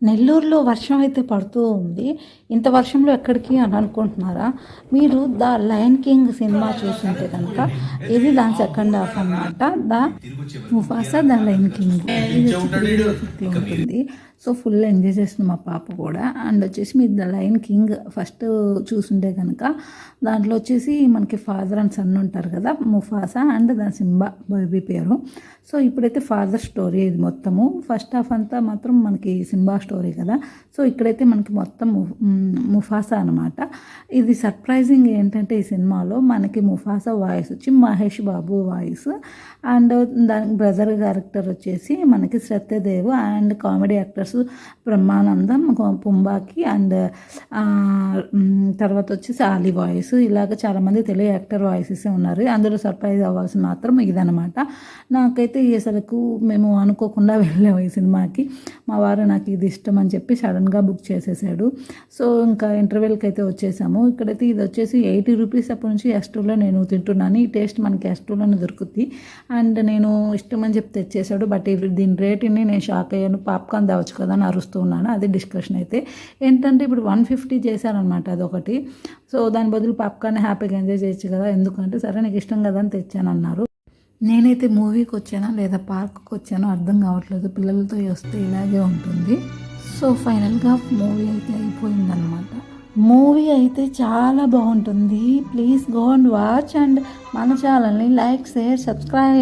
నెల్లూరులో వర్షం అయితే పడుతూ ఉంది. ఇంత వర్షంలో ఎక్కడికి అని అనుకుంటున్నారా? మీరు ద లయన్ కింగ్ సినిమా చూసుంటే కనుక ఇది దాని సెకండ్ హాఫ్ అనమాట. The Mufasa the lion king. ఇది వచ్చి 3D ఎఫెక్ట్లో ఉంటుంది. సో ఫుల్ ఎంజాయ్ చేస్తుంది మా పాప కూడా. అండ్ వచ్చేసి మీరు ద లయన్ కింగ్ ఫస్ట్ చూసుంటే కనుక దాంట్లో వచ్చేసి మనకి ఫాదర్ అండ్ సన్ ఉంటారు కదా, Mufasa and the Simba baby పేరు. సో ఇప్పుడైతే ఫాదర్ స్టోరీ ఇది మొత్తము. ఫస్ట్ హాఫ్ అంతా మాత్రం మనకి సింబా స్టోరీ కదా. సో ఇక్కడైతే మనకి మొత్తం ముఫాసా అనమాట. ఇది సర్ప్రైజింగ్ ఏంటంటే ఈ సినిమాలో మనకి ముఫాసా వాయిస్ వచ్చి మహేష్ బాబు వాయిస్, అండ్ దానికి బ్రదర్ క్యారెక్టర్ వచ్చేసి మనకి Satyadev, and comedy actors Brahmanandam, పుంబాకి, అండ్ తర్వాత వచ్చేసి ఆలీ వాయిస్. ఇలాగ చాలామంది తెలుగు యాక్టర్ వాయిసెస్ ఉన్నారు. అందులో సర్ప్రైజ్ అవ్వాల్సిన మాత్రం ఇదనమాట. నాకైతే అసలుకు మేము అనుకోకుండా వెళ్ళాము ఈ సినిమాకి. మా వారు నాకు ఇది ఇష్టం అని చెప్పి సడన్గా బుక్ చేసేసాడు. సో ఇంకా ఇంటర్వెల్కి అయితే వచ్చేసాము. ఇక్కడైతే ఇది వచ్చేసి 80 రూపీస్ అప్పటి నుంచి S2లో నేను తింటున్నాను. ఈ టేస్ట్ మనకి S2లోనే దొరుకుద్ది. అండ్ నేను ఇష్టం అని చెప్పి తెచ్చేసాడు. బట్ దీని రేటుని నేను షాక్ అయ్యాను. పాప్కార్న్ తేవచ్చు కదా అని అరుస్తూ ఉన్నాను. అది డిస్కషన్ అయితే ఏంటంటే ఇప్పుడు 150 చేశారనమాట అదొకటి. సో దాని బదులు పాప్కార్న్ హ్యాపీగా ఎంజాయ్ చేయొచ్చు కదా, ఎందుకంటే సరే నీకు ఇష్టం కదా అని తెచ్చాను అన్నారు. నేనైతే మూవీకి వచ్చానా లేదా పార్క్కి వచ్చానో అర్థం కావట్లేదు. పిల్లలతో వస్తే ఇలాగే ఉంటుంది. సో ఫైనల్గా మూవీ అయితే అయిపోయిందనమాట. మూవీ అయితే చాలా బాగుంటుంది. Please go and watch, and మన ఛానల్ని లైక్, షేర్, సబ్స్క్రైబ్.